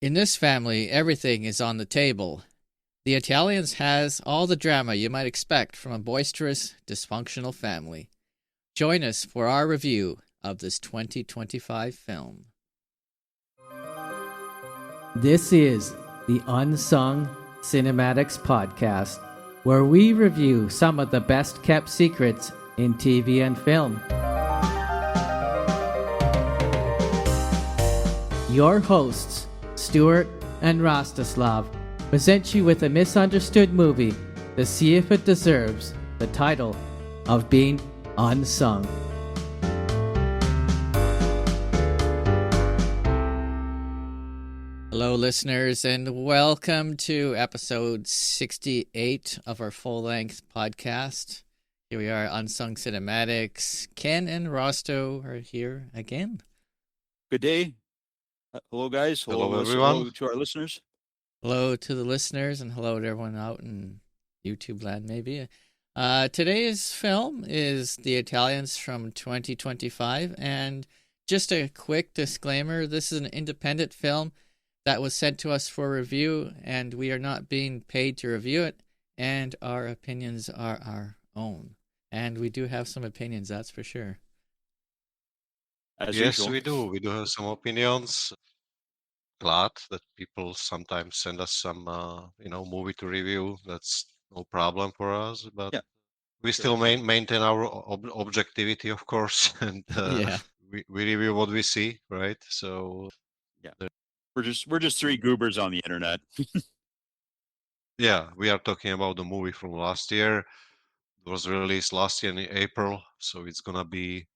In this family, everything is on the table. The Italians has all the drama you might expect from a boisterous, dysfunctional family. Join us for our review of this 2025 film. This is the Unsung Cinematics Podcast, where we review some of the best kept secrets in TV and film. Your hosts, Stewart and Rastislav, present you with a misunderstood movie to see if it deserves the title of being unsung. Hello, listeners, and welcome to episode 68 of our full-length podcast. Here we are, Unsung Cinematics. Ken and Rosto are here again. Good day. Hello, guys. Hello, everyone. Hello to our listeners. Hello to the listeners, and hello to everyone out in YouTube land, maybe. Today's film is The Italians from 2025, and just a quick disclaimer, this is an independent film that was sent to us for review, and we are not being paid to review it, and our opinions are our own. And we do have some opinions, that's for sure. As Yes, usual. we do. We do have some opinions. Glad that people sometimes send us some, movie to review. That's no problem for us. But Yeah, we sure. still maintain our objectivity, of course, and Yeah. we review what we see, right? So We're just three goobers on the internet. yeah, we are talking about the movie from last year. It was released last year in April, so it's gonna be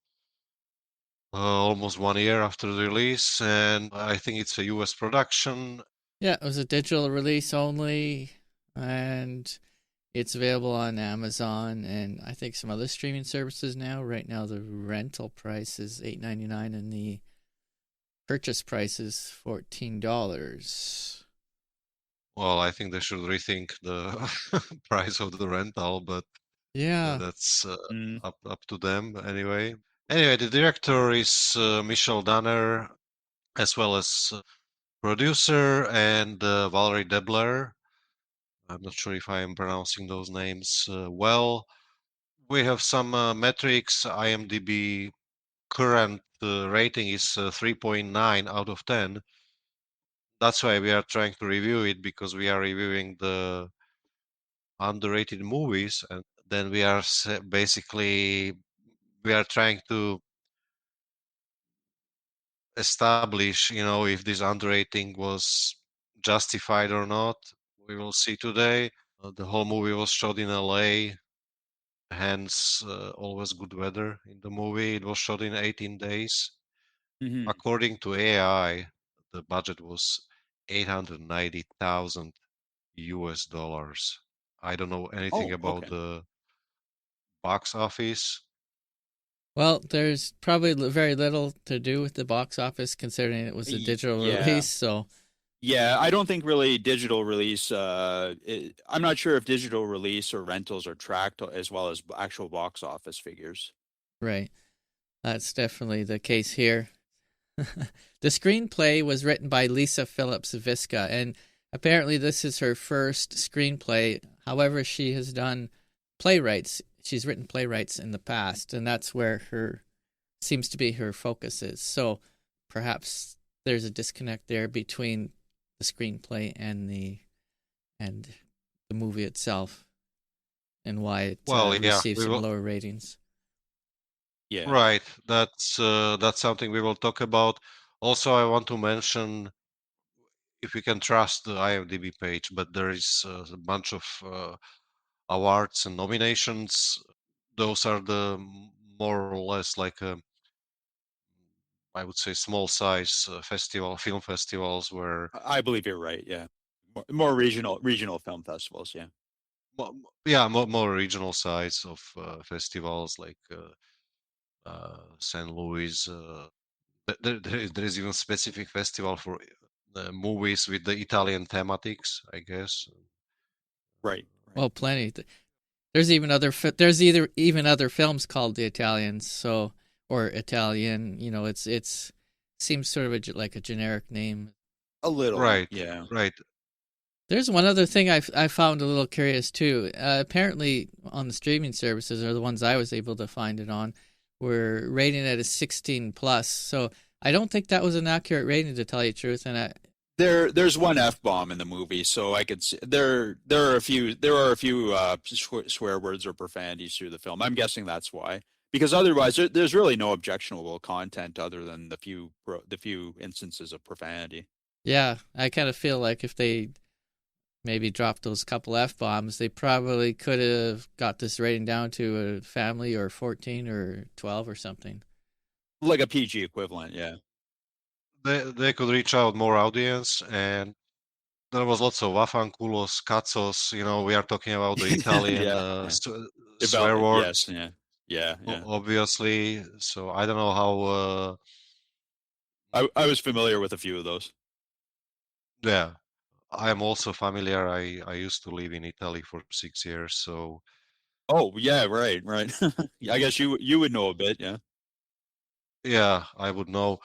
almost 1 year after the release, and I think it's a US production. Yeah, it was a digital release only, and it's available on Amazon and I think some other streaming services now. Right now, the rental price is $8.99 and the purchase price is $14. Well, I think they should rethink the price of the rental, but Yeah. that's Mm. up to them anyway. Anyway, the director is Michel Danner, as well as producer, and Valerie Debler. I'm not sure if I am pronouncing those names well. We have some metrics. IMDb current rating is 3.9 out of 10. That's why we are trying to review it, because we are reviewing the underrated movies, and then we are basically we are trying to establish, if this underrating was justified or not. We will see today. The whole movie was shot in LA, hence always good weather in the movie. It was shot in 18 days. Mhm. According to AI, the budget was 890,000 US dollars. I don't know anything Oh, about okay. the box office. Well, there's probably very little to do with the box office considering it was a digital Yeah. release, so Yeah, I don't think really digital release. I'm not sure if digital release or rentals are tracked as well as actual box office figures. right. That's definitely the case here. The screenplay was written by Lisa Phillips Visca, and apparently this is her first screenplay. However, she has done playwrights. She's written playwrights in the past, and that's where her seems to be her focus is. So perhaps there's a disconnect there between the screenplay and the movie itself, and why it Well, yeah, received we some will. lower ratings. Yeah. Right. That's something we will talk about. Also, I want to mention, if we can trust the IMDb page, but there is a bunch of awards and nominations. Those are the more or less like I would say small size film festivals where I believe you're right. Yeah. More regional film festivals. Yeah. more regional size of festivals like St. Louis. There is even specific festival for movies with the Italian thematics, I guess. Right. Well, plenty. There's even there's even other films called The Italians, so or Italian. You know, it's seems sort of like a generic name. A little, Right, yeah. right. There's one other thing I found a little curious too. Apparently, on the streaming services, or the ones I was able to find it on, were rating it as 16 plus. So I don't think that was an accurate rating, to tell you the truth. And There's one F-bomb in the movie, so I could see there are a few swear words or profanities through the film. I'm guessing that's why. Because otherwise, there's really no objectionable content other than the few instances of profanity. yeah, I kind of feel like if they maybe dropped those couple F bombs, they probably could have got this rating down to a family or 14 or 12 or something. Like a PG equivalent, yeah. They could reach out more audience, and there was lots of wafankulos, katzos. We are talking about the Italian Yeah, yeah. swear Yes, words, yeah. Yeah, yeah. obviously. So I don't know how. I was familiar with a few of those. Yeah, I am also familiar. I used to live in Italy for 6 years, so Oh, yeah, right, right. I guess you would know a bit, yeah. yeah, I would know.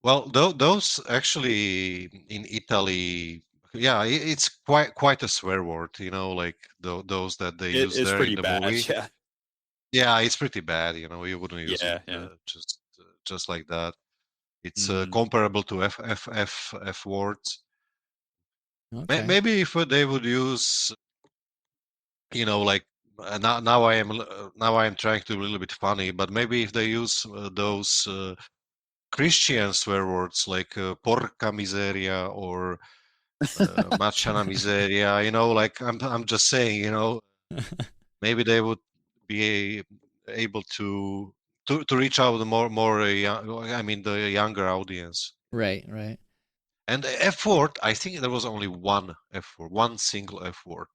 Well, those actually in Italy, yeah, it's quite a swear word, like those that they use It's there in pretty the bad, movie. yeah. Yeah, it's pretty bad. You wouldn't use it Yeah, yeah. just like that. It's Mhm. comparable to F words. Okay. Maybe if they would use, like now I am trying to be a little bit funny, but maybe if they use those Christian swear words like porca miseria or Marciana miseria, like I'm just saying, maybe they would be able to reach out the more I mean the younger audience. Right, right. And the F word, I think there was only one F word, one single F word.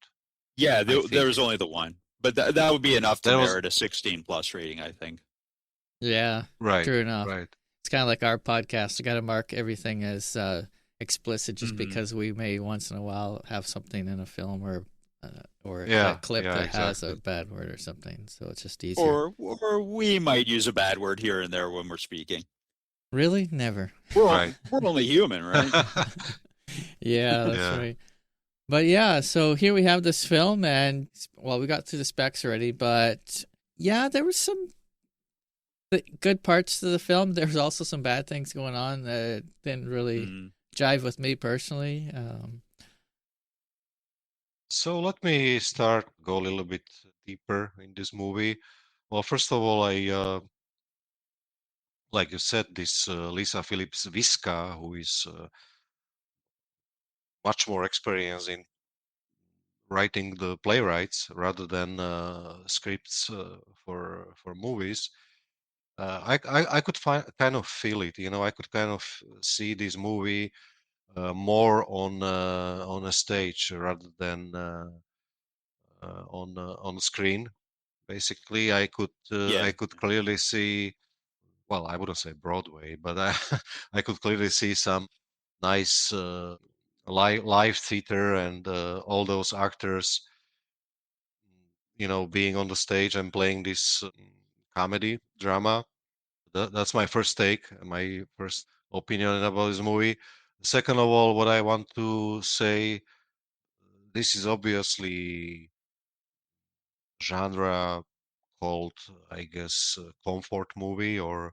Yeah, I there think was only the one. But that would be enough to there was merit a 16 plus rating, I think. Yeah, right, true enough. right. It's kind of like our podcast. We got to mark everything as explicit just Mhm. because we may once in a while have something in a film or a Yeah, clip yeah, that has a exactly. bad word or something. So it's just easier. Or we might use a bad word here and there when we're speaking. Really? Never. Right. We're only human, right? Yeah, that's Yeah. right. But yeah, so here we have this film, and well, we got through the specs already, but yeah, there was some good parts to the film. There was also some bad things going on that didn't really Mm. jive with me personally. So let me go a little bit deeper in this movie. Well, first of all, like you said, this Lisa Phillips Visca, who is much more experienced in writing the playwrights rather than scripts for movies. I could kind of feel it. I could kind of see this movie more on a stage rather than on screen. Basically, I Yeah. could clearly see. Well, I wouldn't say Broadway, but I could clearly see some nice live theater and all those actors, being on the stage and playing this comedy drama. That's my first take, my first opinion about this movie. Second of all, what I want to say, this is obviously genre called, I guess, comfort movie or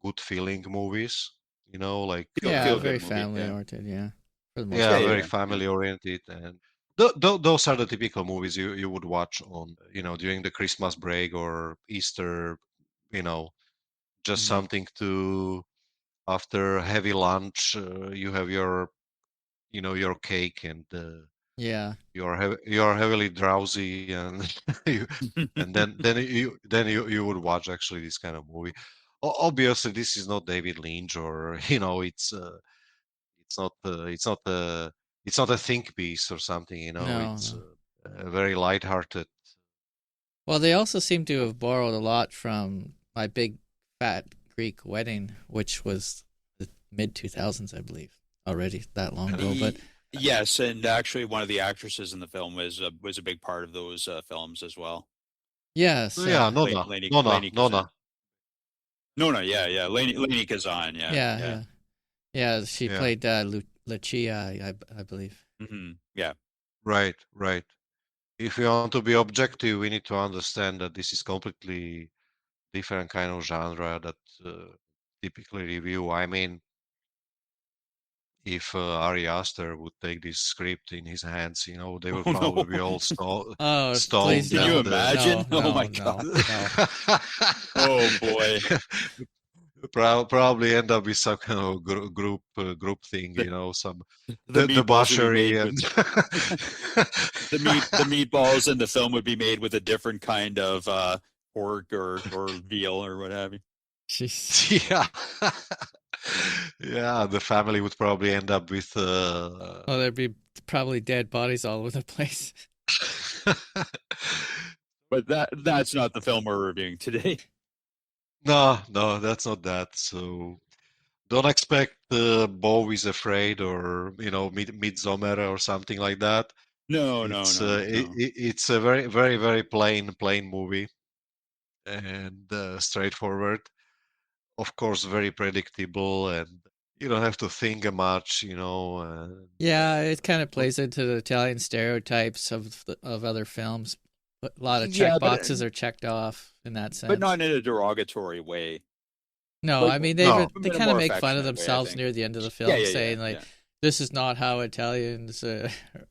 good feeling movies. Like Yeah, Feel good very movie, family yeah. oriented. Yeah, for the most Yeah, yeah, part. very yeah, yeah. family oriented, and those are the typical movies you would watch on, during the Christmas break or Easter. You know, just Mhm. something to after heavy lunch. You have your cake, and Yeah. you're heavily drowsy, and you, and then you would watch actually this kind of movie. Obviously, this is not David Lynch, or it's not a think piece or something. No, It's no. a very lighthearted. Well, they also seem to have borrowed a lot from My Big Fat Greek Wedding, which was the mid 2000s, I believe, already that long ago. But Yes, and actually, one of the actresses in the film was a big part of those films as well. yes, Yeah, Nona, Nona, Lainey Kazan. Nona. No, yeah, yeah. Lainey Kazan, yeah, yeah, yeah. yeah, yeah. She Yeah, played Lucia, I believe. Yeah. Right, right. If we want to be objective, we need to understand that this is completely different kind of genre that typically review. I mean, if Ari Aster would take this script in his hands, they will Oh probably no. be all Oh, please stoned Can you don't. and imagine? No, Oh no, my god. no, no. Oh boy. Probably end up with some kind of group thing, The, some the meatballs would be made debauchery and with the meatballs in the film would be made with a different kind of pork or veal or what have you. Jeez. yeah. Yeah, the family would probably end up with Oh, there'd be probably dead bodies all over the place. But that's not the film we're reviewing today. No, that's not that. So don't expect Beau is Afraid or Midsommar or something like that. No, no, It's no, no. it's a very very very plain movie and straightforward. Of course, very predictable, and you don't have to think much. Yeah, it kind of plays into the Italian stereotypes of other films. But a lot of check Yeah, boxes are checked off in that sense. but not in a derogatory way. No, Like, I mean No. they in a kind of more make fun of affectionate way, I themselves think. near the end of the Yeah, film, yeah, saying yeah, like, yeah. "This is not how Italians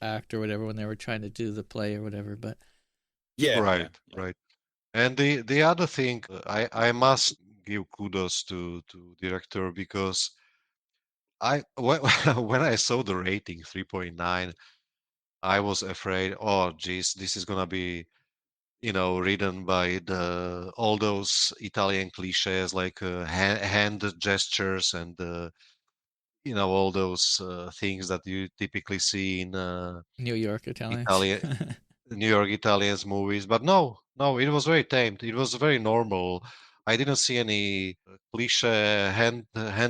act" or whatever when they were trying to do the play or whatever. But Yeah, yeah, Right, yeah. right. And the other thing, I must give kudos to director because when when I saw the rating 3.9, I was afraid, oh geez, this is gonna be written by the all those Italian cliches like hand gestures and all those things that you typically see in New York Italians. Italian New York Italians movies. But no, it was very tamed. It was very normal. I didn't see any cliche hand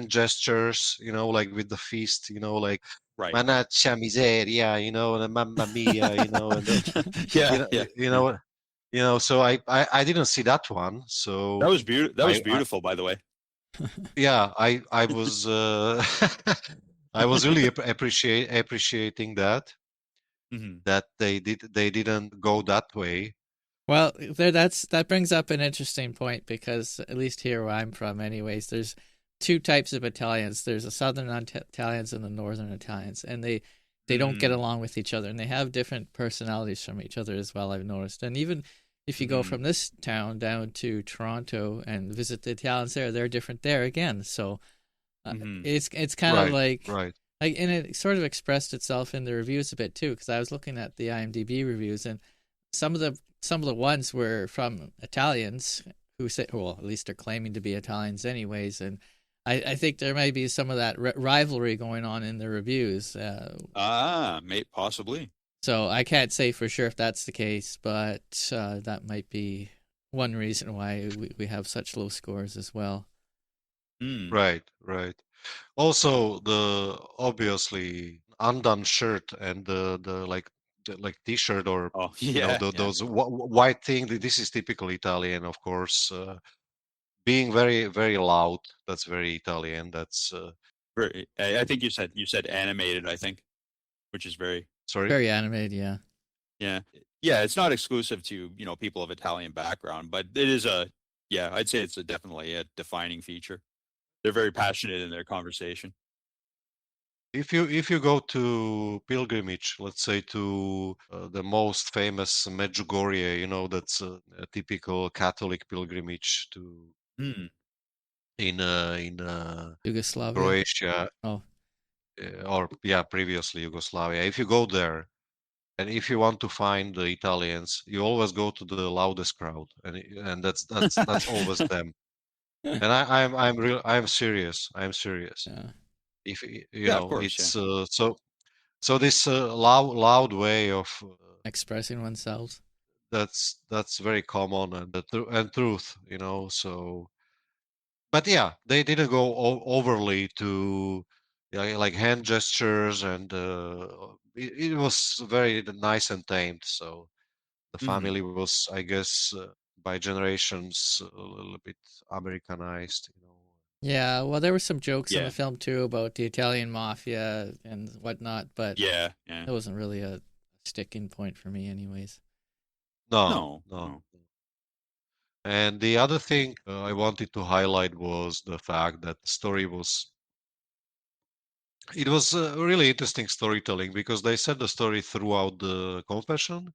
gestures, like with the fist, like Right. "Manaccia miseria," and "Mamma mia," and Yeah, you know, yeah, you yeah. know, So I didn't see that one. So That was I beautiful, by the way. yeah, I was I was really appreciating Hmm. that they didn't go that way. Well, that brings up an interesting point because at least here where I'm from, anyways, there's two types of Italians. There's the southern Italians and the northern Italians, and they don't get Mm. along with each other, and they have different personalities from each other as well. I've noticed, and even if you go Mm. from this town down to Toronto and visit the Italians there, they're different there again. So Hmm. it's kind of Right, like. right. And it sort of expressed itself in the reviews a bit too, because I was looking at the IMDb reviews, and some of the ones were from Italians who say, well, at least they're claiming to be Italians anyways, and I think there might be some of that rivalry going on in the reviews. Possibly. So I can't say for sure if that's the case, but that might be one reason why we have such low scores as well. Mm. Right, right. Also, the obviously undone shirt and the t-shirt or Oh, yeah, yeah. those white thing. This is typical Italian, of course. Being very very loud. That's very Italian. That's I think you said animated. I think, which is very sorry. Very animated, yeah. yeah, yeah. It's not exclusive to people of Italian background, but it is yeah. I'd say it's definitely a defining feature. They're very passionate in their conversation. If you go to pilgrimage, let's say to the most famous Medjugorje, that's a typical Catholic pilgrimage to Mm. in Yugoslavia. Croatia, Oh, or yeah, previously Yugoslavia. If you go there, and if you want to find the Italians, you always go to the loudest crowd, and that's always them. And I'm serious. I'm serious. yeah. If Yeah, of course. Yeah. it's so this loud way of Expressing oneself. that's very common and and truth, So, but yeah, they didn't go overly to like hand gestures, and it was very nice and tamed. So the Hmm. family was, I guess, by generations a little bit Americanized. Yeah, well, there were some jokes in the Yeah, film too about the Italian mafia and whatnot, but yeah, yeah. it wasn't really a sticking point for me, anyways. No, No, no. no. And the other thing I wanted to highlight was the fact that the story was it was really interesting storytelling because they said the story throughout the confession.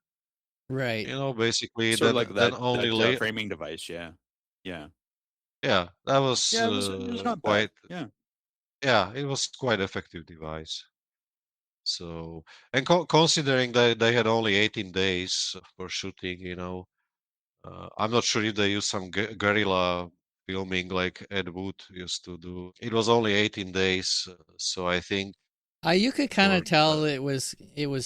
Right. Basically, Sort of then like then that only later. framing device. Yeah, yeah, Yeah, that was yeah. It was not bad. quite. Yeah. Yeah, it was quite effective device. So, and considering that they had only 18 days for shooting, I'm not sure if they used some guerrilla filming like Ed Wood used to do. It was only 18 days, so I think You could kind for of tell it was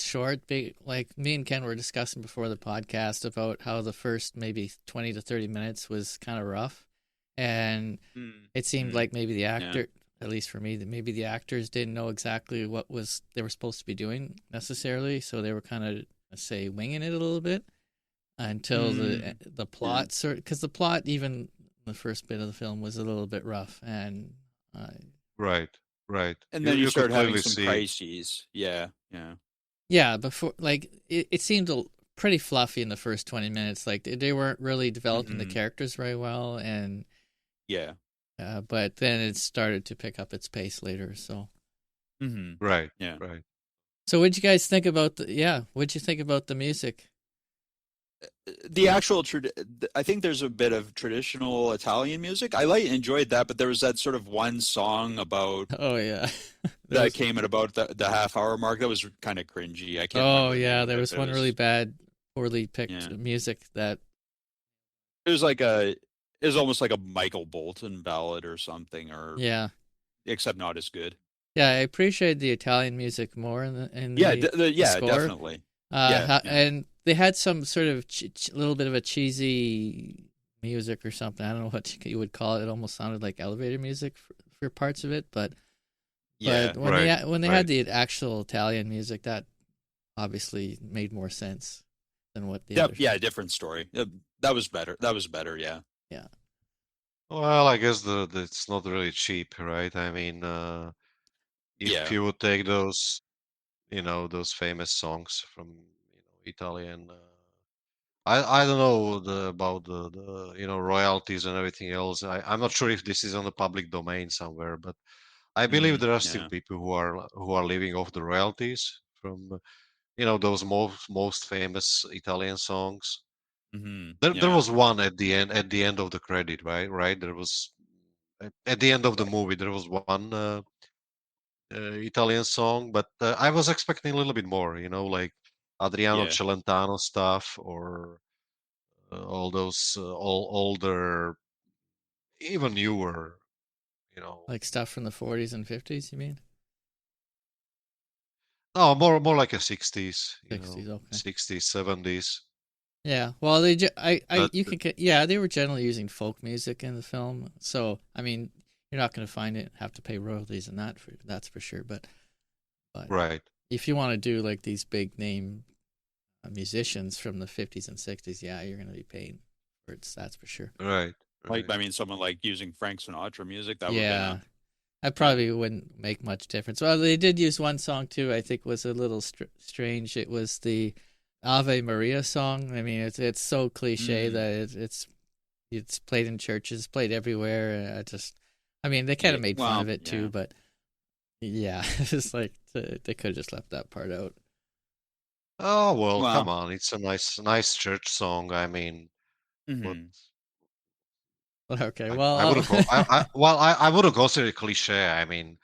short. Like me and Ken were discussing before the podcast about how the first maybe 20 to 30 minutes was kind of rough, and Mm, it seemed mm, like maybe the yeah. actor, at least for me, that maybe the actors didn't know exactly what was they were supposed to be doing necessarily, so they were kind of say winging it a little bit until Mm, the yeah. plot sort because the plot even the first bit of the film was a little bit rough and. Uh, right, right. And You then you you could start having clearly some see. crises. Yeah, yeah. Yeah, before like it seemed pretty fluffy in the first 20 minutes. Like they weren't really developing the Hmm. characters very well, and Yeah. but then it started to pick up its pace later. Hmm. Right, Yeah. right. So what'd you guys think about the? Yeah, what'd you think about the music? The actual I think there's a bit of traditional Italian music. I enjoyed that, but there was that sort of one song about Oh yeah, there that was. came at about the half hour mark. That was kind of cringy. I can't Oh remember the name yeah, of there it, was but it one really was bad, poorly picked yeah. music that. It was like it was almost like a Michael Bolton ballad or something, or Yeah, except not as good. yeah, I appreciate the Italian music more in Yeah, the yeah, score. definitely. Yeah, yeah. And they had some sort of little bit of a cheesy music or something. I don't know what you would call it. It almost sounded like elevator music for parts of it, but Yeah. Right, when they right. had the actual Italian music, that obviously made more sense than what the Yep, others. yeah, different story. That was better. That was better, yeah. Yeah, Well, I guess it's not really cheap, right? I mean, if Yeah. you would take those famous songs from, Italian. I don't know about the royalties and everything else. I'm not sure if this is on the public domain somewhere, but I believe Mm, there are still yeah. people who are living off the royalties from those most famous Italian songs. Hmm. There Yeah. was one at the end of the credit, right? Right. There was at the end of the movie there was one Italian song, but I was expecting a little bit more. Like Adriano Yeah. Celentano stuff or all those older, even newer, you know. like stuff from the 40s and 50s. You mean No, more like a 60s, 60s? Okay. 60s, 70s. Yeah, well, But you could, yeah, they were generally using folk music in the film, so I mean, you're not going to find it have to pay royalties and that's for sure. But right, if you want to do like these big name musicians from the 50s and 60s, yeah, you're going to be paying for it. That's for sure. right, Like, right. I mean, someone like using Frank Sinatra music, that would have been Yeah, a, that yeah. probably wouldn't make much difference. Well, they did use one song too. I think was a little strange. It was the Ave Maria song. I mean, it's so cliche Mm, that it's played in churches, played everywhere. I mean, they kind yeah. of made fun of Well, it too, yeah. but yeah, it's like they could have just left that part out. Oh well, come Well, on. It's a nice church song. I mean, what hmm. Okay, I well, wouldn't call I wouldn't consider it cliche. I mean,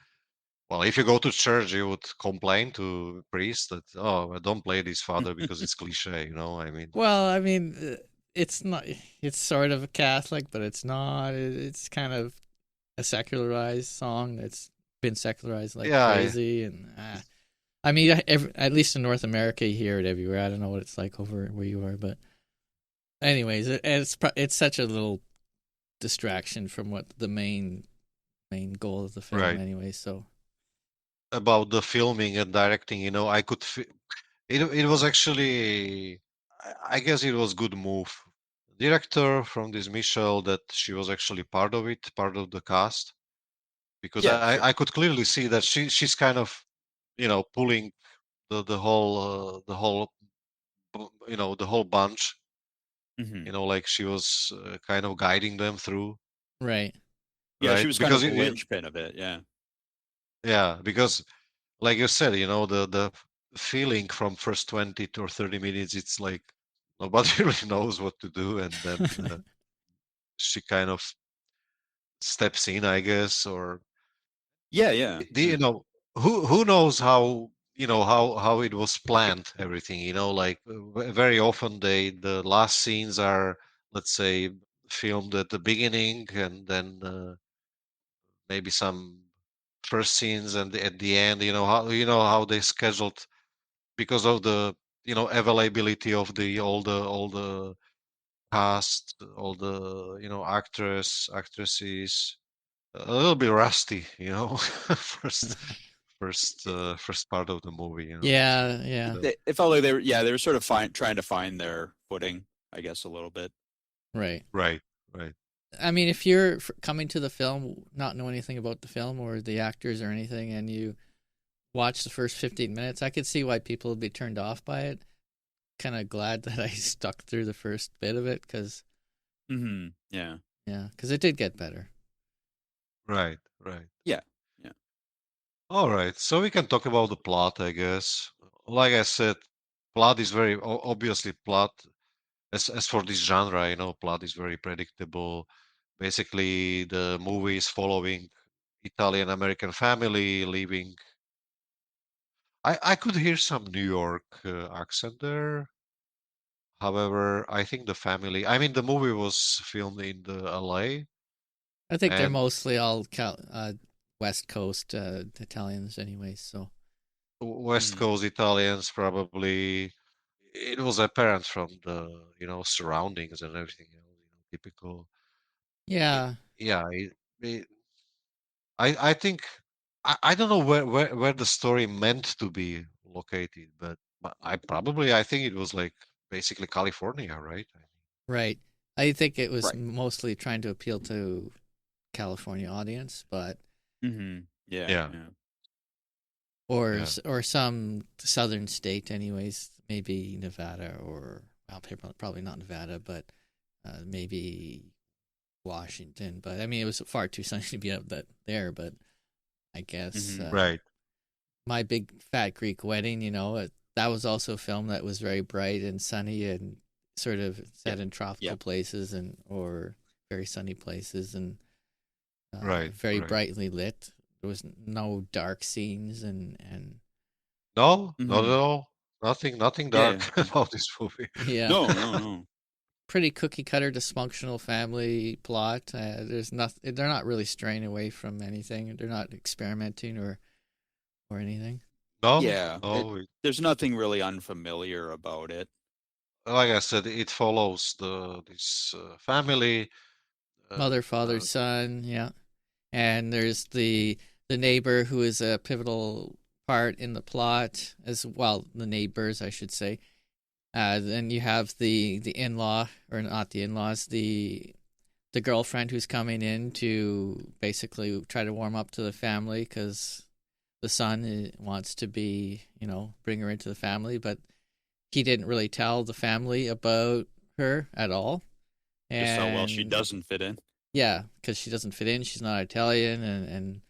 well, if you go to church, you would complain to priest that, oh, don't play this father because it's cliche. I mean, well, I mean, it's not. It's sort of a Catholic, but it's not. It's kind of a secularized song that's been secularized like yeah, crazy, and I mean, at least in North America, you hear it everywhere. I don't know what it's like over where you are, but anyways, it's such a little distraction from what the main goal of the film, right. anyway. So About the filming and directing, I could it was actually I guess it was good move. Director from this Michelle that she was actually part of it, part of the cast. because Yeah, sure. I could clearly see that she's kind of, pulling the whole the whole bunch, Hmm. like she was kind of guiding them through, Right. Yeah, she right? was kind Because of the linchpin of it. Yeah. yeah, because like you said, the feeling from first 20 or 30 minutes, it's like nobody really knows what to do, and then she kind of steps in, I guess, or Yeah, yeah, the, yeah. who knows how, how it was planned, everything, like very often the last scenes are, let's say, filmed at the beginning, and then maybe some first scenes and at the end, how they scheduled, because of the availability of the all the cast, all the actresses, a little bit rusty, first part of the movie, Yeah, yeah, so It felt like they were sort of trying to find their footing, I guess, a little bit. right. right, right, I mean, if you're coming to the film not know anything about the film or the actors or anything, and you watch the first 15 minutes, I could see why people would be turned off by it. Kind of glad that I stuck through the first bit of it because, Hmm. Yeah. yeah, because it did get better. right. Yeah. Yeah. All right, so we can talk about the plot, I guess. Like I said, plot is very obviously plot. As for this genre, plot is very predictable. Basically, the movie is following Italian American family living. I could hear some New York accent there. However, I think the family. I mean, the movie was filmed in the LA, I think they're and mostly all West Coast Italians, anyways. So, West Hmm. Coast Italians probably. It was apparent from the surroundings and everything else. Typical. It, yeah, yeah, it, I think I don't know where the story meant to be located, but I think it was like basically California, right? right. I think it was Right. mostly trying to appeal to California audience, but Hmm. Yeah. Yeah, Yeah. yeah, or some southern state, anyways. Maybe Nevada or well, probably not Nevada, but maybe Washington. But I mean, it was far too sunny to be up there. But I guess Hmm. right. My Big Fat Greek Wedding, that was also a film that was very bright and sunny and sort of Yeah. set in Yeah. tropical places and or very sunny places and Right, very right. brightly lit. There was no dark scenes and No, not at Hmm. all. Nothing Yeah. dark Yeah. about this movie. yeah, No. No. No. pretty cookie cutter dysfunctional family plot. There's nothing. They're not really straying away from anything. They're not experimenting or anything. No, Yeah. no. There's nothing really unfamiliar about it. Like I said, it follows this family. Uh, Mother, father, uh, son. Yeah. And there's the neighbor who is a pivotal part in the plot as well, the neighbors I should say. Then you have the in-law, or not the in-laws, the girlfriend who's coming in to basically try to warm up to the family because the son wants to be, bring her into the family, but he didn't really tell the family about her at all. Just how well she And doesn't fit in. yeah, because she doesn't fit in. She's not Italian, and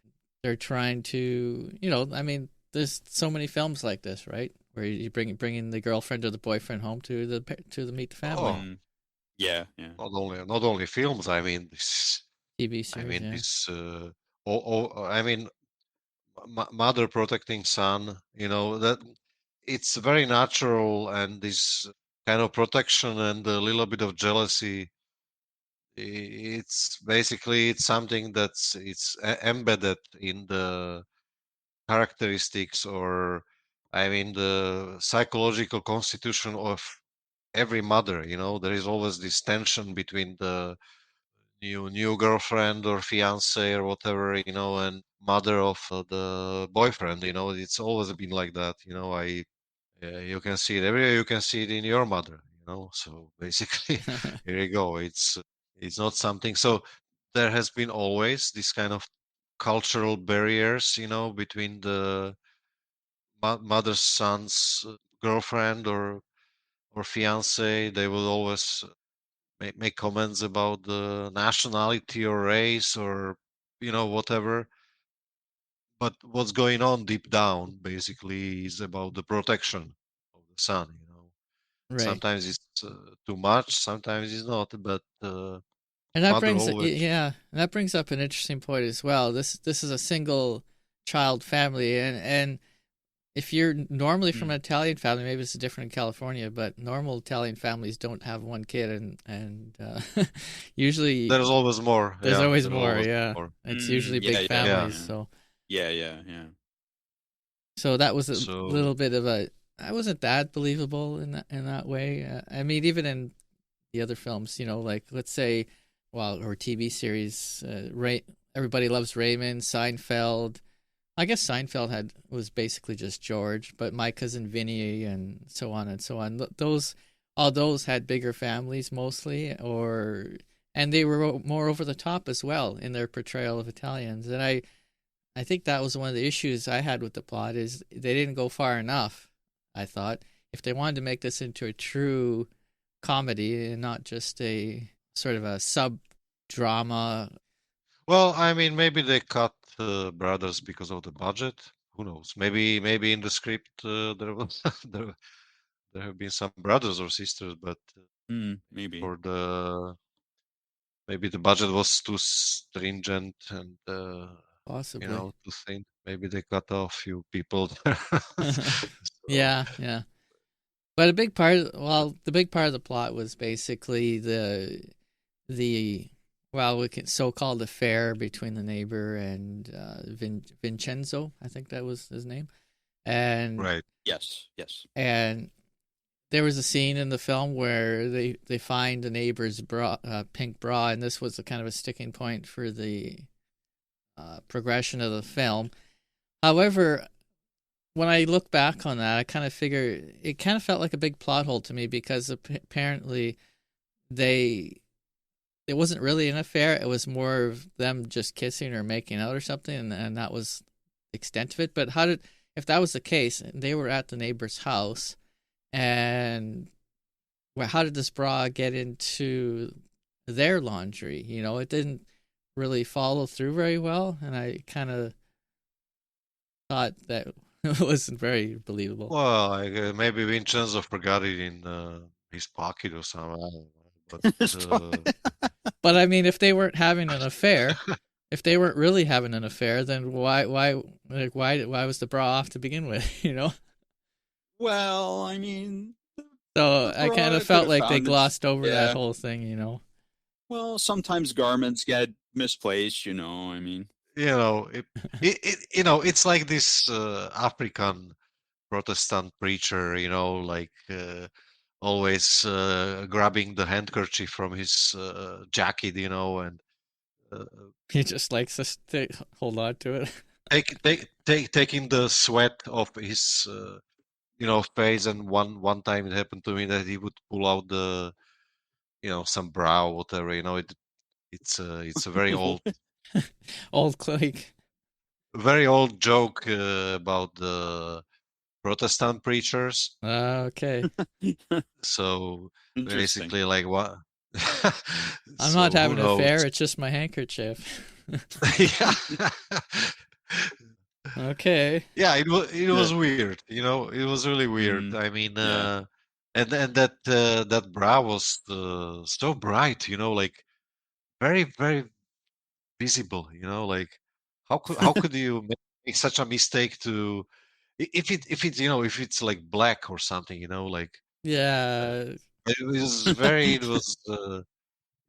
they're trying to, I mean, there's so many films like this, right? Where you bringing the girlfriend or the boyfriend home to the meet the family. oh, Hmm. Yeah. Yeah. not only films. I mean, TV series, yeah. this. I mean, mother protecting son. That it's very natural, and this kind of protection and a little bit of jealousy. It's basically it's something it's embedded in the characteristics, or I mean the psychological constitution of every mother. There is always this tension between the new girlfriend or fiance or whatever, and mother of the boyfriend. It's always been like that. You can see it everywhere. You can see it in your mother. So basically, here you go. It's not something. So there has been always this kind of cultural barriers, between the mother's son's girlfriend or fiance. They will always make comments about the nationality or race or whatever. But what's going on deep down basically is about the protection of the son. Right. Sometimes it's too much, sometimes it's not, but And that mother brings always. yeah, and that brings up an interesting point as well. This is a single child family, and if you're normally from an Italian family, maybe it's different in California, but normal Italian families don't have one kid, and usually There's always more. there's Yeah, always there's more. always Yeah, more. it's usually Yeah, big yeah, Yeah. families. yeah, So yeah, yeah, yeah. that was a So little bit of a. I wasn't that believable in that way. I mean, even in the other films, like let's say, well, or TV series, Everybody Loves Raymond, Seinfeld. I guess Seinfeld was basically just George, but My Cousin Vinny and so on and so on. All those had bigger families mostly, and they were more over the top as well in their portrayal of Italians. And I think that was one of the issues I had with the plot is they didn't go far enough. I thought if they wanted to make this into a true comedy and not just a sort of a sub drama. well, I mean, maybe they cut brothers because of the budget. Who knows? Maybe in the script there was there have been some brothers or sisters, but Maybe. for the maybe the budget was too stringent and Possibly. too thin. Maybe they cut off few people there. So, Yeah. But the big part of the plot was basically the we can so-called affair between the neighbor and Vincenzo, I think that was his name, and right. Yes. and there was a scene in the film where they find the neighbor's pink bra, and this was a kind of a sticking point for the progression of the film. However, when I look back on that, I kind of figure it kind of felt like a big plot hole to me because apparently it wasn't really an affair. It was more of them just kissing or making out or something, and that was the extent of it. But if that was the case, they were at the neighbor's house, and how did this bra get into their laundry? It didn't really follow through very well, and I kind of thought that it wasn't very believable. Well, maybe Vincenzo forgot it in his pocket or something. I don't know. But I mean, if they weren't having an affair, if they weren't really having an affair, then why was the bra off to begin with? Well, I mean, So I kind of felt like they glossed over that yeah. whole thing. Well, sometimes garments get misplaced. I mean, it's like this African Protestant preacher, like always grabbing the handkerchief from his jacket, and He just likes us to hold on to it. taking the sweat off his face. And one time it happened to me that he would pull out the some brow, whatever. It's a very old Old clique. very old joke about the Protestant preachers. Okay. So interesting. basically, like what? I'm So not having who an affair. knows? It's just my handkerchief. Yeah. Okay. Yeah, it was Yeah. weird. It was really weird. I mean, Yeah. and that bra was so bright. Like very very visible. Like how could you make such a mistake to if it's like black or something. Like uh, Yeah.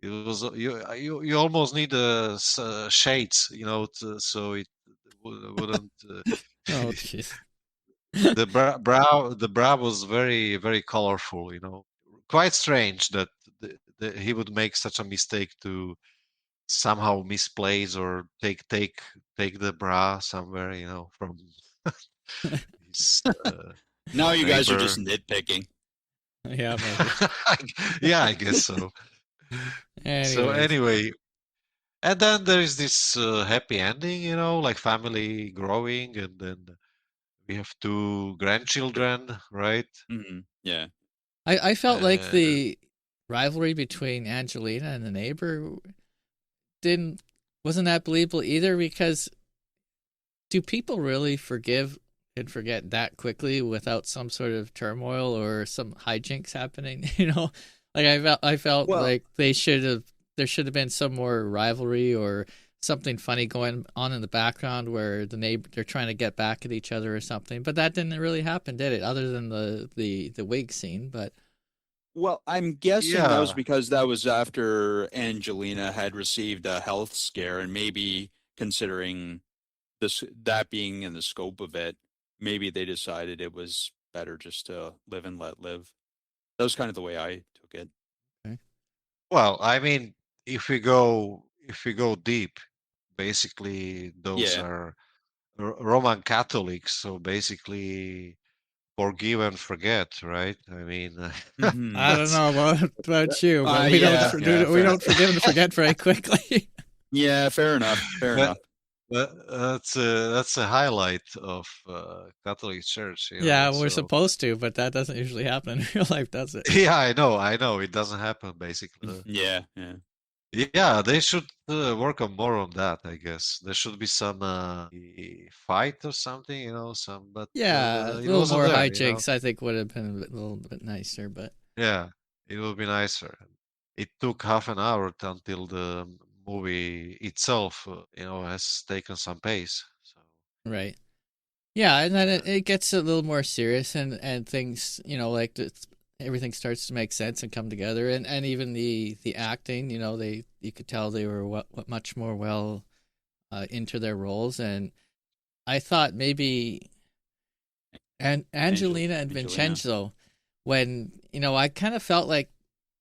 you almost need shades, so it wouldn't. Oh, jeez. The brow was very very colorful. Quite strange that he would make such a mistake to somehow misplace or take the bra somewhere. From his Now you guys are just neighbor. nitpicking. Yeah, maybe. Yeah, I guess so. So Anyways. anyway, And then there is this happy ending, like family growing, and then we have two grandchildren, right? Yeah. I felt like And the rivalry between Angelina and the neighbor didn't wasn't that believable either, because do people really forgive and forget that quickly without some sort of turmoil or some hijinks happening? Like I felt Well, like there should have been some more rivalry or something funny going on in the background where they're trying to get back at each other or something. But that didn't really happen, did it? Other than the wig scene, but I'm guessing that was yeah, because that was after Angelina had received a health scare, and maybe considering that being in the scope of it, maybe they decided it was better just to live and let live. That was kind of the way I took it. okay. well, I mean, if we go deep, basically those Yeah. are Roman Catholics, so basically forgive and forget, right? I mean, Hmm. I don't that's know about you, but Yeah. Yeah. we Fair. don't forgive and forget very quickly. Yeah. Fair enough. Fair that, enough. that's a highlight of Catholic Church, Yeah, we're So supposed to, but that doesn't usually happen in real life, does it? yeah, I know, it doesn't happen basically. Yeah. Yeah. Yeah, they should work on more on that. I guess there should be some fight or something, some, but Yeah, a it little wasn't more there. hijinks I think would have been a little bit nicer, but Yeah, it would be nicer. It took half an hour until the movie itself, has taken some pace. So, right. Yeah, and then uh, it gets a little more serious, and things, like everything starts to make sense and come together, and even the acting, you could tell they were much more well into their roles, and I thought maybe Angelina and Angelina. Vincenzo, when I kind of felt like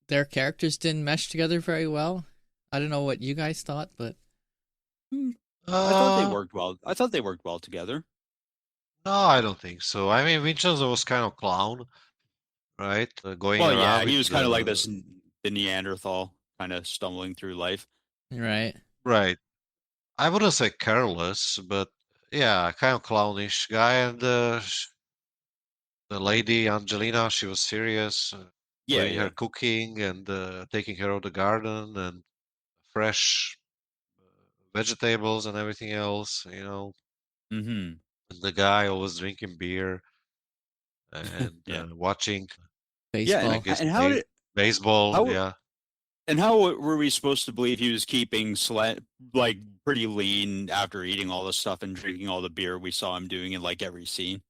their characters didn't mesh together very well. I don't know what you guys thought, but Hmm. I thought they uh, worked well. I thought they worked well together. no, I don't think so. I mean, Vincenzo was kind of clown, right? Going Well, around yeah, with he was kind of like the this the Neanderthal, kind of stumbling through life. right, right. I wouldn't say careless, but yeah, kind of clownish guy. And the lady Angelina, she was serious, Yeah, doing her yeah. cooking and taking care of the garden and fresh vegetables and everything else. Mm-hmm. And the guy always drinking beer and Yeah. watching, Yeah, I baseball. guess, and how did baseball. how Yeah. and how were we supposed to believe he was keeping like pretty lean after eating all the stuff and drinking all the beer we saw him doing in like every scene?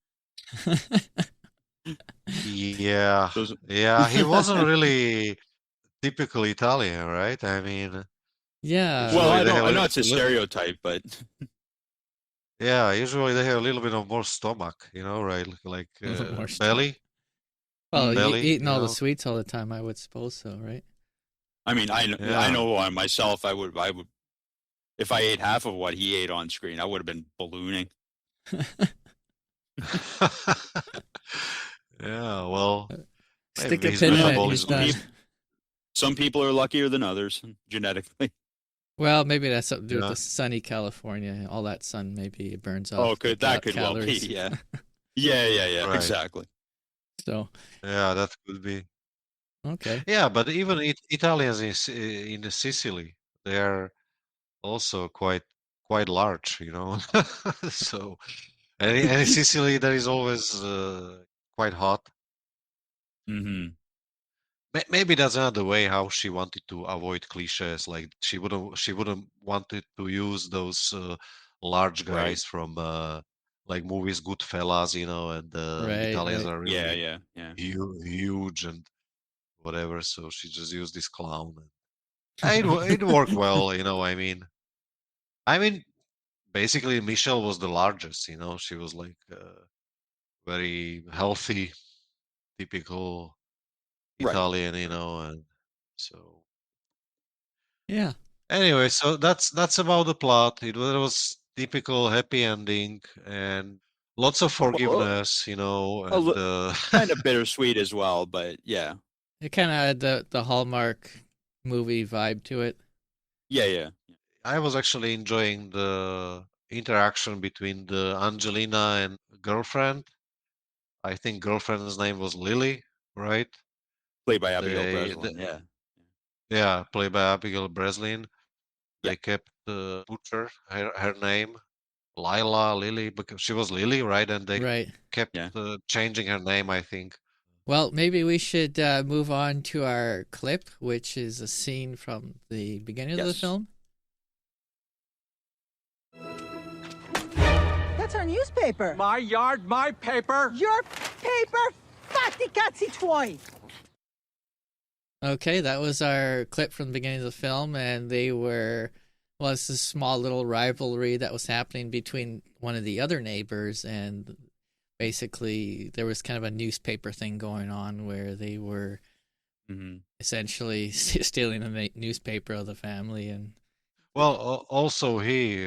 Yeah. Those. Yeah. He wasn't really typical Italian, right? I mean, Yeah, Well, usually they have I know it's a stereotype, but yeah, usually they have a little bit of more stomach, right? Like a little more stuff. belly, Well, Mhm. belly, eating all the sweets all the time, I would suppose so, right? I mean, I Yeah. know on myself, I would if I ate half of what he ate on screen, I would have been ballooning. Yeah, well, Stick maybe a his pin I in know it, he's metabolism done. is, some people are luckier than others genetically. Well, maybe that's something to do with yeah. the sunny California. All that sun maybe burns Oh, off the could that could well be, calories. yeah. Yeah, Right. exactly. So, Yeah, that could be. okay. Yeah, but even Italians in Sicily, they are also quite large, So, and in Sicily, there is always quite hot. Mhm. Maybe that's another way how she wanted to avoid cliches. Like she wouldn't wanted to use those large Right. guys from like movies Goodfellas, and the Right, Italians right. are Yeah, really yeah. huge and whatever. So she just used this clown. It worked well, I mean, basically Michelle was the largest. She was like very healthy, typical Right. Italian, and so. Yeah. Anyway, so that's about the plot. It was typical happy ending and lots of Well, forgiveness, a and kind of bittersweet as well, but yeah. It kind of had the Hallmark movie vibe to it. Yeah. I was actually enjoying the interaction between the Angelina and girlfriend. I think girlfriend's name was Lily, right? Played by Abigail They Breslin. Yeah. yeah, played by Abigail Breslin. Yep. They kept butcher her name Lila Lily because she was Lily, right? And they Right. kept Yeah. changing her name, I think. Well, maybe we should move on to our clip, which is a scene from the beginning of the Yes. film. That's our newspaper. My yard, my paper. Your paper, fatty catsy toy. Okay, that was our clip from the beginning of the film, and it's a small little rivalry that was happening between one of the other neighbors, and basically there was kind of a newspaper thing going on where they were essentially stealing a newspaper of the family. And Well, also he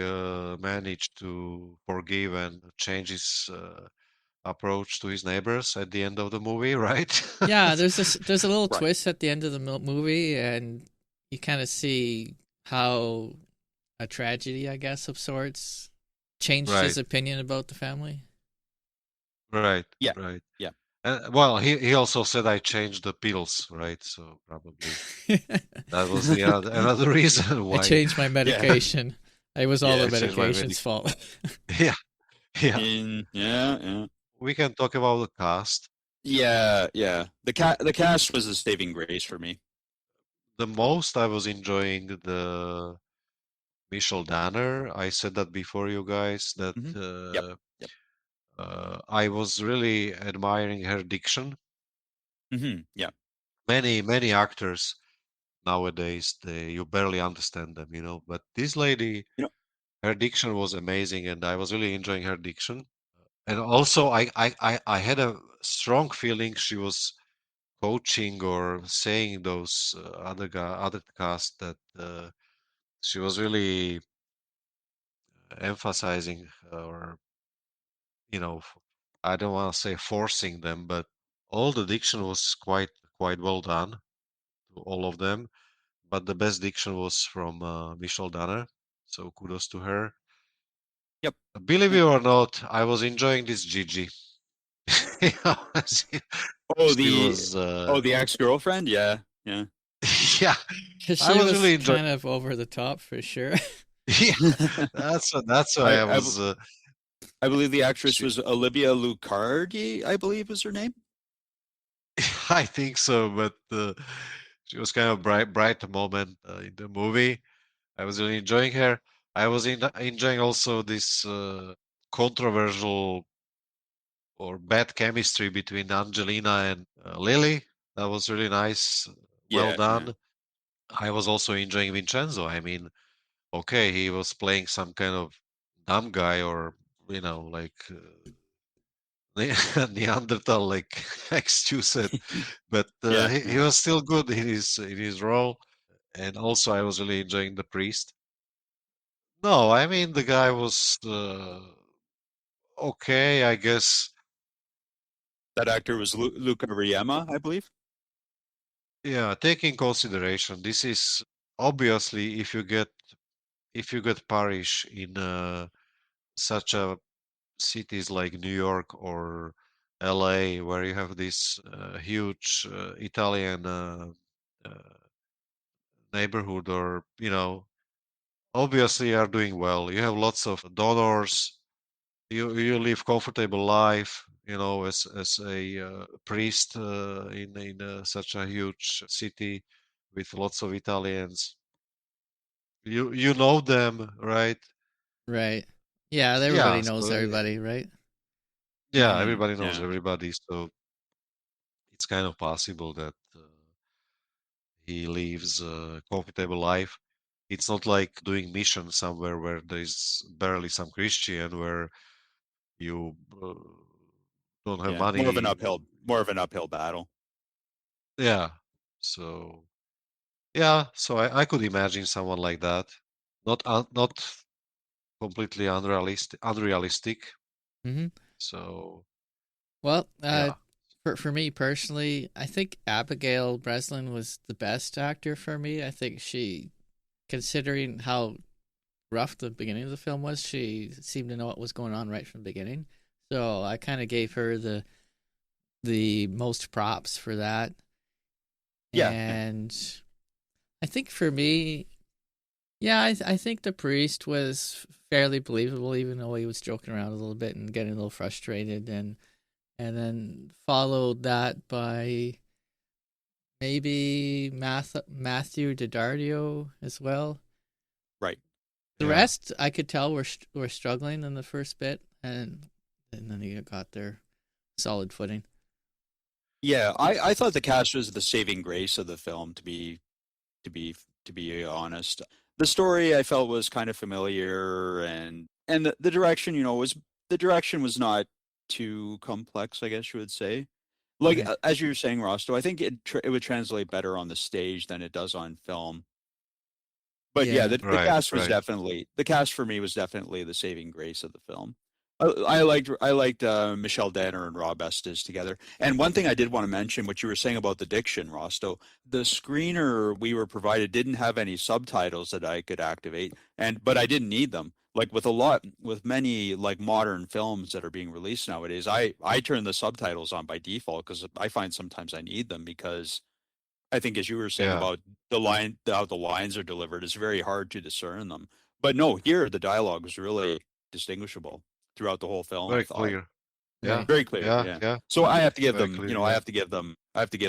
managed to forgive and change his approach to his neighbors at the end of the movie, right? yeah, there's a little Right. twist at the end of the movie, and you kind of see how a tragedy, I guess, of sorts, changed Right, his opinion about the family. right, Yeah. right. Yeah. Well, he also said I changed the pills, right? So probably that was the another reason I why. changed my medication. It was all Yeah. the I changed my medication's fault. Yeah, yeah. Yeah. We can talk about the cast. Yeah. Yeah. The cast was a saving grace for me. The most I was enjoying the Michelle Danner. I said that before, you guys, that Yep. Yep. I was really admiring her diction. Yeah. Many actors nowadays, you barely understand them, but this lady, You know. her diction was amazing, and I was really enjoying her diction. And also, I had a strong feeling she was coaching or saying those other cast that she was really emphasizing or I don't want to say forcing them, but all the diction was quite well done to all of them. But the best diction was from Michelle Danner, so kudos to her. Yep. Believe Yep. it or not, I was enjoying this Gigi. Yeah, she, Oh, she the was, the ex-girlfriend. Yeah. Yeah. yeah, I She was was really enjoying. kind of over the top for sure. Yeah, that's why I I was. I believe the actress She, was Olivia Lucardi, I believe was her name. I think so, but she was kind of bright moment in the movie. I was really enjoying her. I was enjoying also this controversial or bad chemistry between Angelina and Lily. That was really nice, well Yeah, yeah. done. I was also enjoying Vincenzo. I mean, okay, he was playing some kind of dumb guy or like Neanderthal, like Stu said, but Yeah, he yeah. was still good in his role. And also, I was really enjoying the priest. No, I mean the guy was okay, I guess. That actor was Luca Riema, I believe. Yeah, taking consideration, this is obviously if you get parish in such a cities like New York or LA, where you have this huge Italian uh, neighborhood, or obviously are doing well. You have lots of donors. You live comfortable life, as a priest in such a huge city with lots of Italians. You know them, right? Right. Yeah, Yeah, everybody knows so everybody, right? yeah, everybody knows Yeah. everybody, so it's kind of possible that he lives a comfortable life. It's not like doing mission somewhere where there's barely some Christian, where you don't have Yeah. More of an money. uphill battle. Yeah. So yeah, so I could imagine someone like that. Not completely unrealistic. Hmm. So Well, yeah. for me personally, I think Abigail Breslin was the best actor for me. I think she, considering how rough the beginning of the film was. She seemed to know what was going on right from the beginning. So I kind of gave her the most props for that. Yeah. And I think for me, yeah, I think the priest was fairly believable, even though he was joking around a little bit and getting a little frustrated, and then followed that by maybe Matthew Daddario as well. Right. The Yeah. rest, I could tell, were struggling in the first bit, and then they got their solid footing. Yeah, I thought the cast was the saving grace of the film. To be honest, the story I felt was kind of familiar, and the direction, the direction was not too complex, I guess you would say. Like Right. as you were saying, Rosto, I think it would translate better on the stage than it does on film. But yeah, Yeah. the Right, cast was right. definitely the cast for me was definitely the saving grace of the film. I liked Michelle Danner and Rob Estes together. And one thing I did want to mention, what you were saying about the diction, Rosto, the screener we were provided didn't have any subtitles that I could activate, but I didn't need them. Like with many like modern films that are being released nowadays, I turn the subtitles on by default because I find sometimes I need them because I think as you were saying Yeah, about how the lines are delivered, it's very hard to discern them. But no, here the dialogue was really distinguishable throughout the whole film, I very thought. clear. Yeah, Right. Very clear, yeah, yeah. yeah. So I have to give Very them, clear. Yeah, I have to give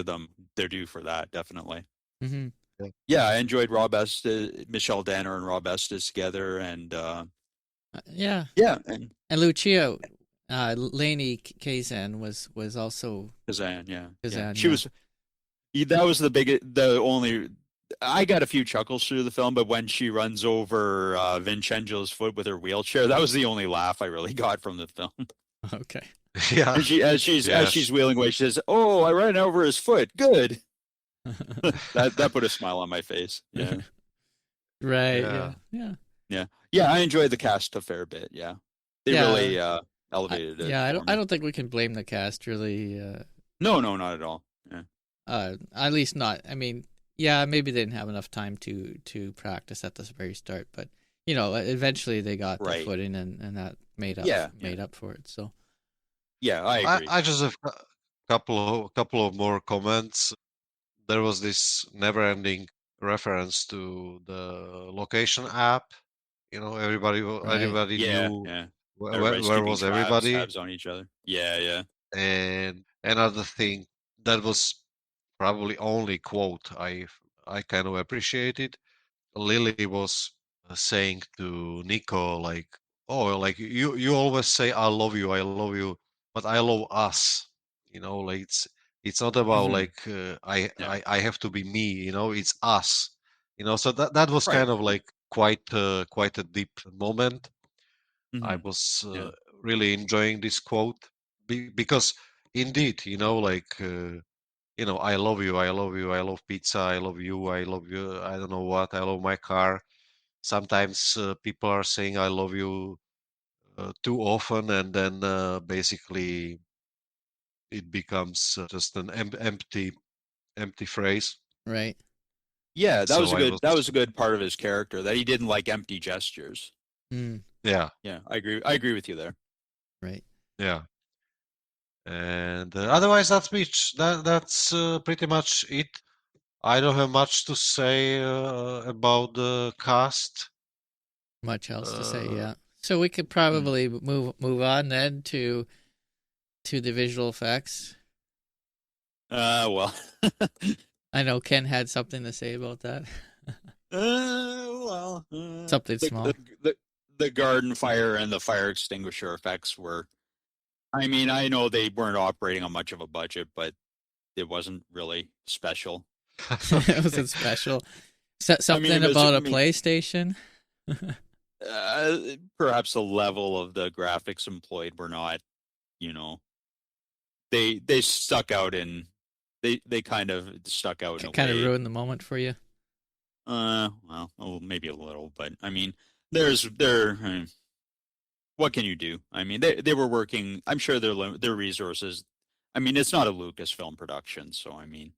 them their due for that, definitely. Mm-hmm. yeah. Yeah, I enjoyed Rob Estes, Michelle Danner and Rob Estes together, and Yeah. yeah, and And Lucia, Lainey Kazan was also Kazan, yeah, yeah. Kazan. She Yeah. was that was the only. I got a few chuckles through the film, but when she runs over Vincenzo's foot with her wheelchair, that was the only laugh I really got from the film. Okay. Yeah, And as yes. she's wheeling away, she says, "Oh, I ran over his foot. Good." That put a smile on my face. Yeah, Right. Yeah. Yeah. Yeah. yeah, yeah. I enjoyed the cast a fair bit. Yeah, they Yeah. really elevated it I for I me. don't think we can blame the cast really. No, no, not at all. Yeah, At least not. I mean, yeah, maybe they didn't have enough time to practice at the very start, but eventually they got their right. footing, and that Yeah, yeah, made up for it. So yeah. I I agree. I just have a couple of more comments. There was this never-ending reference to the location app. right. Everybody Yeah, knew yeah. Everybody's where keeping was everybody. tabs on each other. Yeah, yeah. And another thing that was probably only quote I kind of appreciated. Lily was saying to Nico like, "Oh, like you always say I love you, but I love us." Like it's not about Hmm. like Yeah. I have to be me. It's us. So that was Right. kind of like quite a deep moment. I Hmm. was Yeah. really enjoying this quote because indeed, I love you, I love you, I love pizza, I love you, I love you, I don't know what, I love my car. Sometimes people are saying I love you too often, and then basically it becomes just an empty phrase. Right. Yeah, So I was, that was a good part of his character that he didn't like empty gestures. Mm, yeah, Yeah, I agree. I agree with you there. right. yeah. And otherwise, that's pretty much it. I don't have much to say about the cast. Much else to say. Uh, Yeah. So we could Mm. probably move on then to the visual effects. Well, I know Ken had something to say about that. Something small. the garden fire and the fire extinguisher effects were. I mean, I know they weren't operating on much of a budget, but it wasn't really special. It okay. wasn't special. I mean, Something it was. about I a mean, PlayStation. perhaps the level of the graphics employed were not. You know, they stuck out in. They kind of stuck out in a Kind of way. ruined the moment for you. Well, oh, maybe a little, but I mean, what can you do? I mean, they were working. I'm sure their resources. I mean, it's not a Lucasfilm production, so I mean,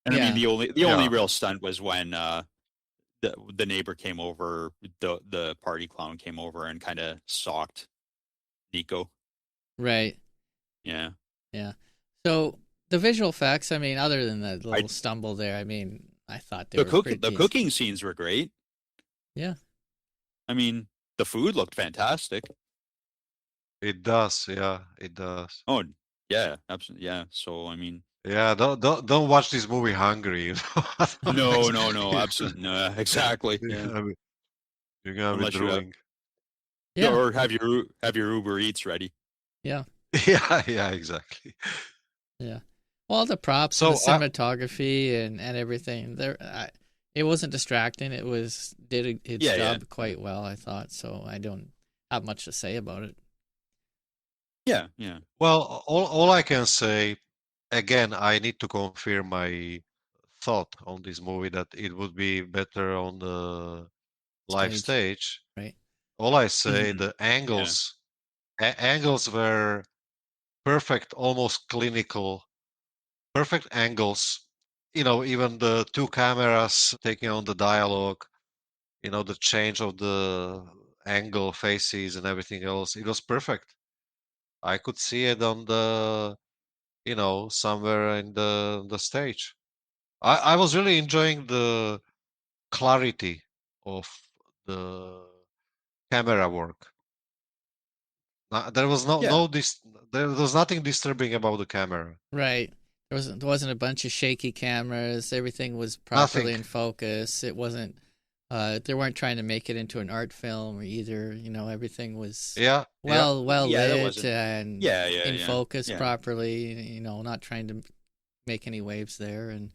and I mean Yeah. the only Yeah. real stunt was when the neighbor came over, the party clown came over and kind of socked Nico. Right. Yeah. Yeah. So the visual effects, I mean, other than the I little stumble there, I mean, I thought they were pretty the decent. cooking scenes were great. Yeah. I mean, the food looked fantastic. It does, yeah, it does. Oh, yeah, absolutely. Yeah. So, I mean, Yeah, don't watch this movie hungry. no, absolutely, no, exactly. You're Yeah. gonna be, you're gonna be Unless you drooling. Yeah. or have your Uber Eats ready. Yeah. Yeah, exactly. Yeah. Well, the props and the So, cinematography and everything there, it wasn't distracting. It did its Yeah, job quite well, I thought. So I don't have much to say about it. Yeah, yeah. well, all I can say, again, I need to confirm my thought on this movie that it would be better on the live stage. Right. All I say, Mhm. the angles were perfect, almost clinical, perfect angles. Even the two cameras taking on the dialogue, the change of the angle, faces, and everything else. It was perfect. I could see it on somewhere in the stage. I was really enjoying the clarity of the camera work. There was Yeah. there was nothing disturbing about the camera. Right. There wasn't a bunch of shaky cameras. Everything was Nothing. properly in focus. It wasn't they weren't trying to make it into an art film either. Everything was Yeah, yeah, well Yeah, that lit wasn't. and in Yeah. focus Yeah. properly, not trying to make any waves there and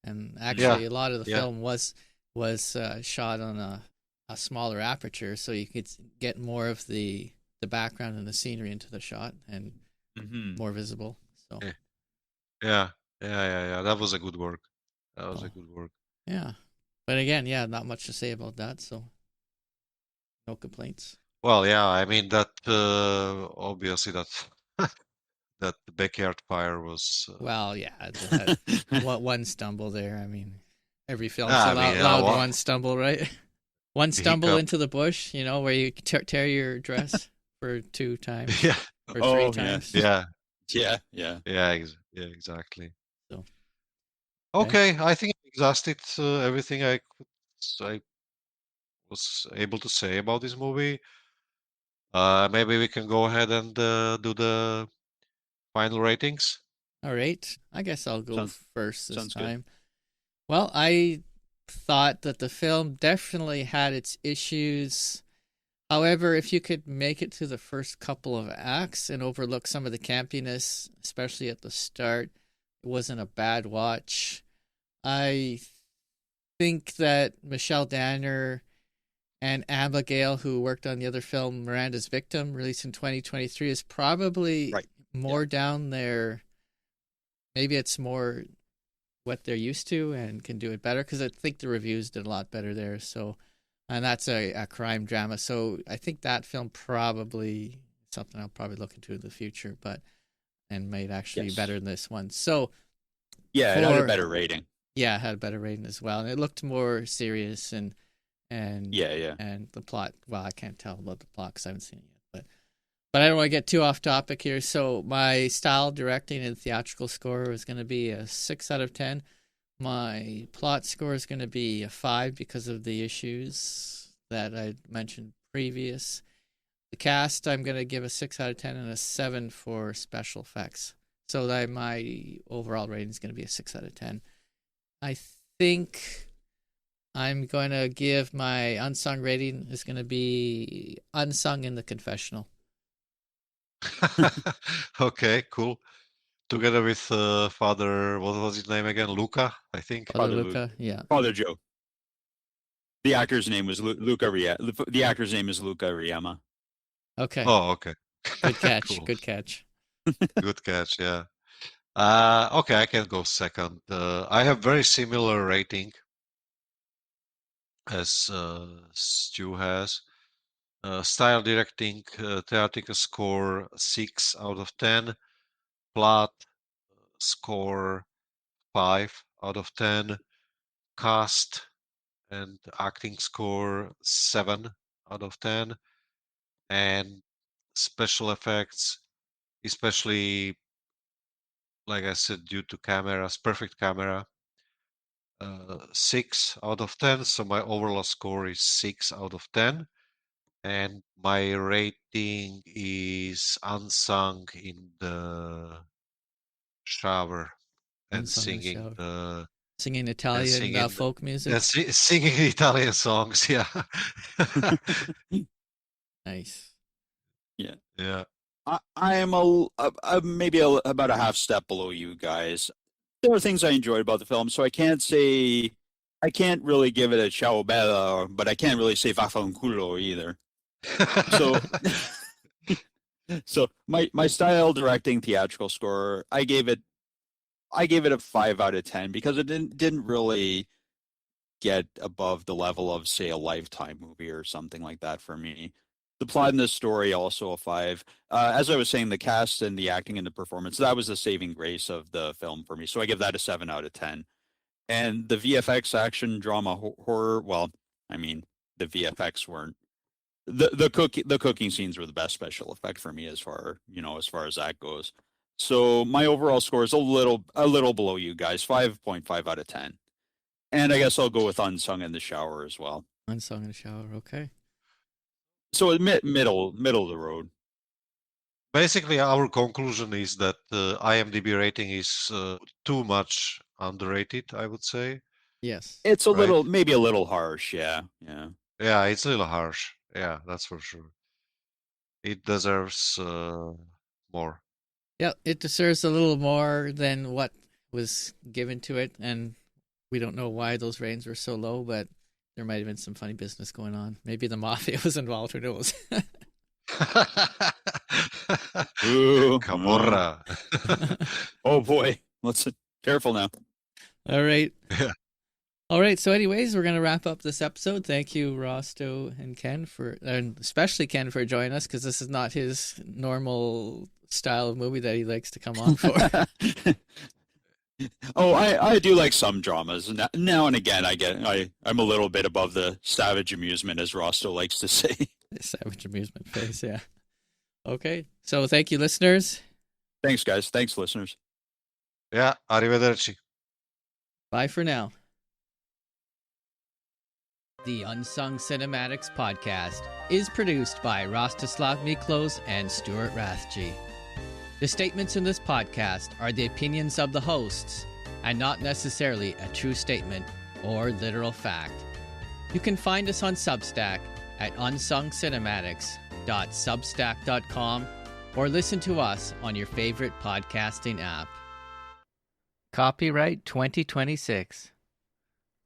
yeah, actually a lot of the yeah, film was shot on a smaller aperture so you could get more of the background and the scenery into the shot and Mhm. more visible. So yeah, yeah, yeah. That was a good work. That was a oh, good work. yeah. But again, yeah, not much to say about that, so no complaints. Well, yeah, I mean that obviously that that the backyard fire was. Well, yeah, that one stumble there. I mean, every film's I mean, allowed one stumble, right? One stumble hiccup. into the bush, where you tear your dress for 2 times Yeah, or three Oh, yeah. times. yeah, Yeah. yeah, exactly. So, okay. Okay, I think I exhausted everything I was able to say about this movie. Maybe we can go ahead and do the final ratings. All right. I guess I'll go Sounds first this sounds good. time. Well, I thought that the film definitely had its issues. However, if you could make it to the first couple of acts and overlook some of the campiness, especially at the start, it wasn't a bad watch. I think that Michelle Danner and Abigail, who worked on the other film Miranda's Victim, released in 2023, is probably Right. more down there. Maybe it's more what they're used to and can do it better because I think the reviews did a lot better there. So, and that's a crime drama. So I think that film probably something I'll probably look into in the future, but and made actually Yes. better than this one. So Yeah, it had a better rating. yeah, it had a better rating as well, and it looked more serious and Yeah. and the plot. Well, I can't tell about the plot because I haven't seen it yet, but I don't want to get too off topic here. So my style, directing, and theatrical score is going to be a 6 out of 10. My plot score is going to be a 5 because of the issues that I mentioned previous. The cast, I'm going to give a 6 out of 10 and a 7 for special effects. So that my overall rating is going to be a 6 out of 10. I think I'm going to give my unsung rating is going to be Unsung in the Confessional. Okay, cool. Together with Father, what was his name again? Luca, I think. Father Father Luke. Luca, yeah. Father Joe. The actor's name was Luca The actor's name is Luca Riema. Okay. Oh, okay. Good catch. Cool. Good catch. Good catch, yeah. Okay, I can go second. I have very similar rating as Stu has. Style directing, theatrical score 6 out of 10. Plot score 5 out of 10. Cast and acting score 7 out of 10. And special effects, especially, like I said, due to cameras, perfect camera, 6 out of 10. So my overall score is 6 out of 10. And my rating is Unsung in the shower and Unsung in the singing shower. the Singing and Italian singing folk music. singing Italian songs. Yeah. Nice. Yeah. Yeah. I am maybe about a half step below you guys. There are things I enjoyed about the film, so I can't really give it a ciao bella, but I can't really say vaffanculo either. So, so my style, directing, theatrical score, I gave it a 5 out of 10 because it didn't really get above the level of, say, a Lifetime movie or something like that for me. The plot and the story also a 5. As I was saying, the cast and the acting and the performance, that was the saving grace of the film for me. So I give that a 7 out of 10. And the VFX action drama horror, well, I mean, the VFX weren't the cooking scenes were the best special effect for me as far as that goes. So my overall score is a little below you guys, 5.5 out of 10. And I guess I'll go with Unsung in the shower as well. Unsung in the shower. Okay. So middle of the road. Basically, our conclusion is that IMDb rating is too much underrated, I would say. Yes. It's Right. maybe a little harsh, yeah. Yeah, it's a little harsh. Yeah, that's for sure. It deserves more. Yeah, it deserves a little more than what was given to it, and we don't know why those ratings were so low, but there might have been some funny business going on. Maybe the mafia was involved, who knows? Ooh, Camorra. oh boy, let's careful now. All right. Yeah. All right. So, anyways, we're going to wrap up this episode. Thank you, Rosto and Ken, and especially Ken for joining us, because this is not his normal style of movie that he likes to come on for. Oh, I do like some dramas. Now and again, I'm a little bit above the savage amusement, as Rosto likes to say. Savage amusement face, yeah. Okay. So, thank you, listeners. Thanks, guys. Thanks, listeners. Yeah, arrivederci. Bye for now. The Unsung Cinematics podcast is produced by Rastislav Miklos and Stewart Rathje. The statements in this podcast are the opinions of the hosts and not necessarily a true statement or literal fact. You can find us on Substack at unsungcinematics.substack.com or listen to us on your favorite podcasting app. Copyright 2026.